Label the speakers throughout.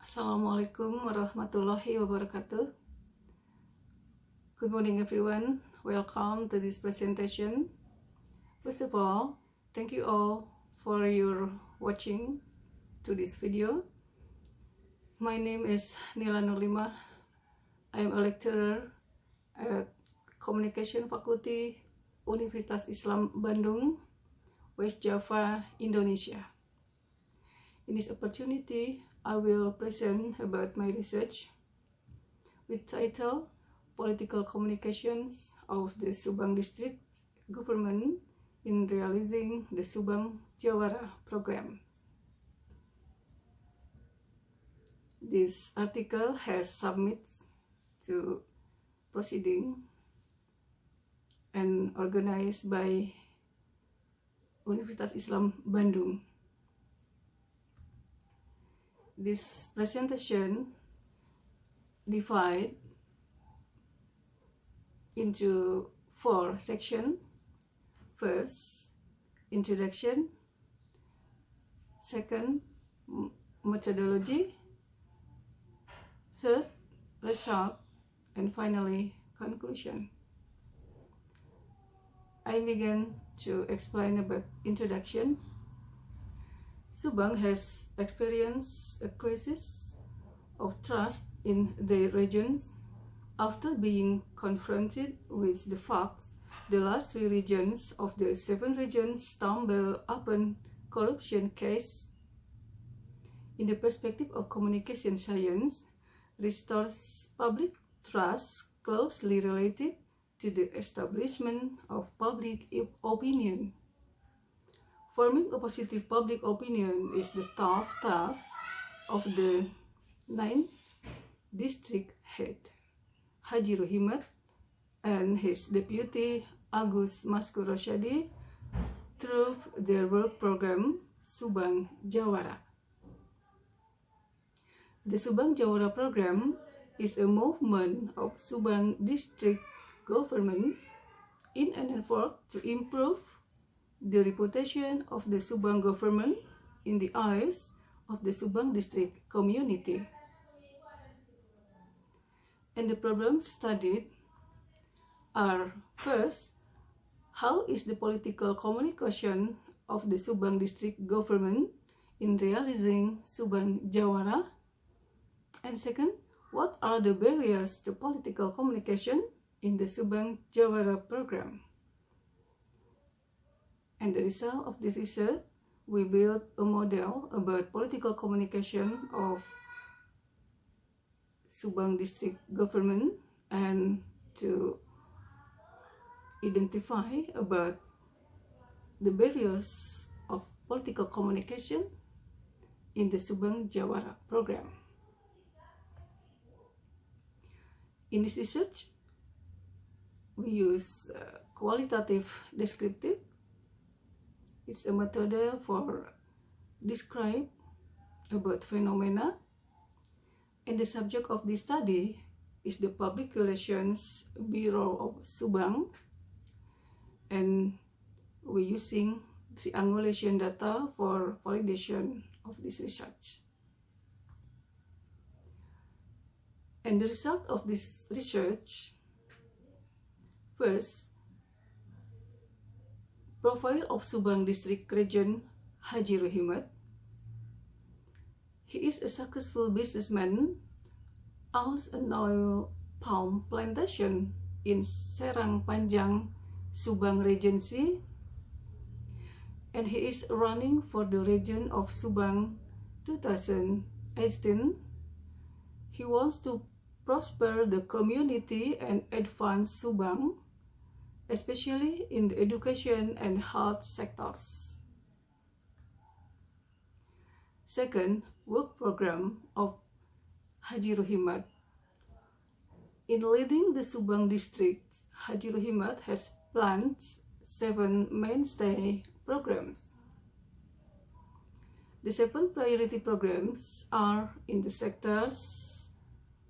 Speaker 1: Assalamualaikum warahmatullahi wabarakatuh. Good morning everyone. Welcome to this presentation. First of all, thank you all for your watching to this video. My name is Nila Nurlimah. I am a lecturer at Komunikasi Fakulty Universitas Islam Bandung, West Java, Indonesia. In this opportunity, I will present about my research with title Political Communications of the Subang District Government in Realizing the Subang Jawara Program. This article has submitted to proceeding and organized by Universitas Islam Bandung. This presentation divided into 4 sections. First, introduction. Second, methodology. Third, result. And finally, conclusion. I begin to explain about introduction. Subang has experienced a crisis of trust in the regions after being confronted with the facts the last 3 regions of the 7 regions stumbled upon corruption case. In the perspective of communication science, restores public trust closely related to the establishment of public opinion. Forming a positive public opinion is the tough task of the 9th district head, Haji Rohimat, and his deputy Agus Maskur Rosyadi through their work program Subang Jawara. The Subang Jawara program is a movement of Subang district government in an effort to improve the reputation of the Subang government in the eyes of the Subang district community. And the problems studied are: first, how is the political communication of the Subang district government in realizing Subang Jawara? And second, what are the barriers to political communication in the Subang Jawara program? And the result of the research, we built a model about political communication of Subang district government and to identify about the barriers of political communication in the Subang Jawara program. In this research, we use qualitative descriptive. It's a method for describe about phenomena, and the subject of this study is the Public Relations Bureau of Subang, and we're using triangulation data for validation of this research. And the result of this research: first, profile of Subang District Region Haji Rohimat. He is a successful businessman, owns an oil palm plantation in Serang Panjang, Subang Regency, and he is running for the region of Subang 2018. He wants to prosper the community and advance Subang, especially in the education and health sectors. Second, work program of Haji Rohimat. In leading the Subang district, Haji Rohimat has planned 7 mainstay programs. The 7 priority programs are in the sectors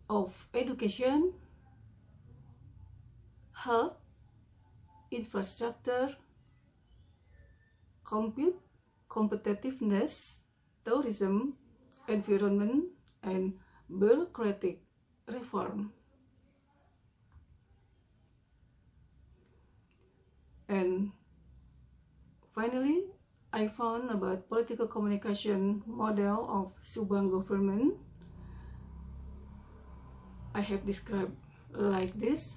Speaker 1: of education, health, infrastructure, competitiveness, tourism, environment, and bureaucratic reform. And finally, I found about political communication model of Subang government. I have described like this.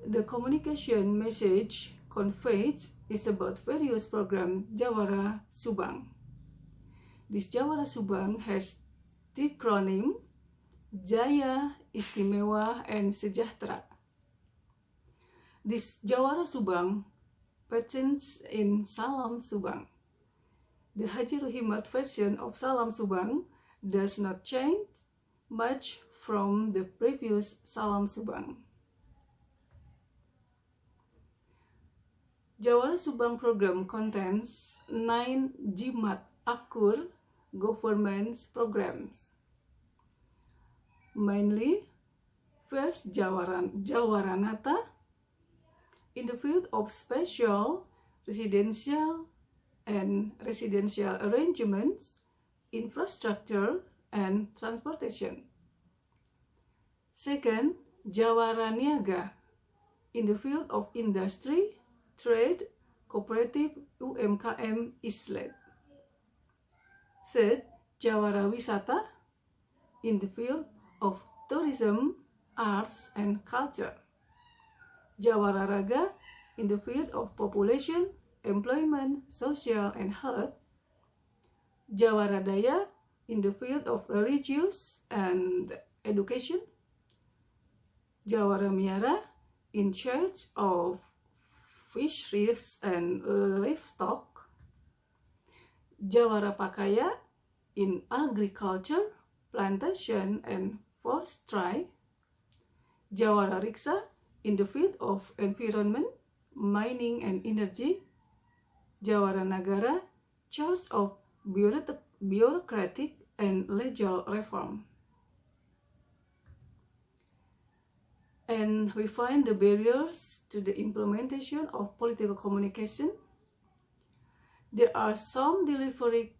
Speaker 1: The communication message conveyed is about various programs Jawara Subang. This Jawara Subang has the acronym Jaya, Istimewa, and Sejahtera. This Jawara Subang patents in Salam Subang. The Haji Rohimat version of Salam Subang does not change much from the previous Salam Subang. Jawara Subang program contains 9 Jimat Akur government programs. Mainly, first Jawaranata in the field of special residential and residential arrangements, infrastructure, and transportation. Second, Jawara Niaga in the field of industry, trade, cooperative, UMKM, ISLED. Third, Jawara Wisata in the field of tourism, arts, and culture. Jawara Raga in the field of population, employment, social, and health. Jawara Daya in the field of religious and education. Jawara Miara in charge of fisheries and livestock. Jawara Pakaya in agriculture, plantation, and forestry. Jawara Riksa in the field of environment, mining, and energy. Jawara Nagara, charge of bureaucratic and legal reform. And we find the barriers to the implementation of political communication. There are some delivery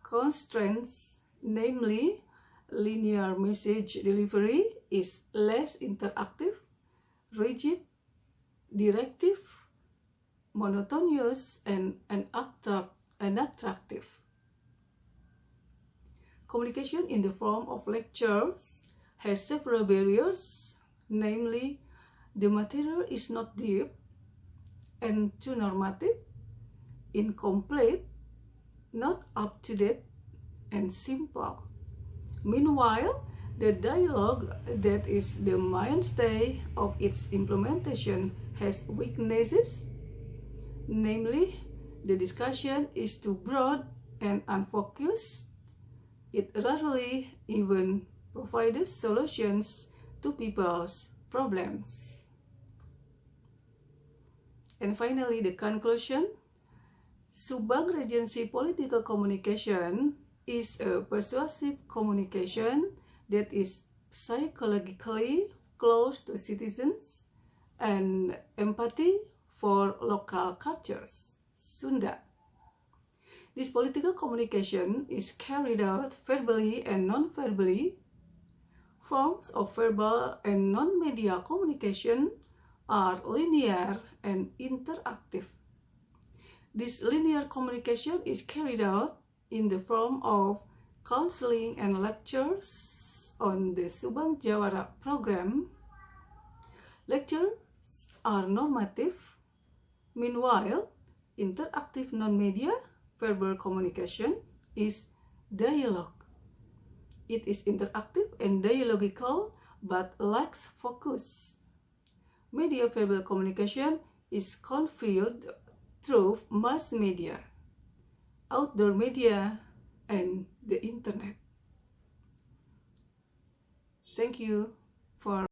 Speaker 1: constraints, namely, linear message delivery is less interactive, rigid, directive, monotonous, and unattractive. Communication in the form of lectures has several barriers, namely, the material is not deep and too normative, incomplete, not up-to-date, and simple. Meanwhile, the dialogue that is the mainstay of its implementation has weaknesses, namely, the discussion is too broad and unfocused. It rarely even provides solutions to people's problems. And finally, the conclusion. Subang Regency political communication is a persuasive communication that is psychologically close to citizens and empathy for local cultures, Sunda. This political communication is carried out verbally and non-verbally. Forms of verbal and non-media communication are linear and interactive. This linear communication is carried out in the form of counseling and lectures on the Subang Jawara program. Lectures are normative. Meanwhile, interactive non-media verbal communication is dialogue. It is interactive and dialogical but lacks focus. Media verbal communication is conveyed through mass media, outdoor media, and the internet. Thank you for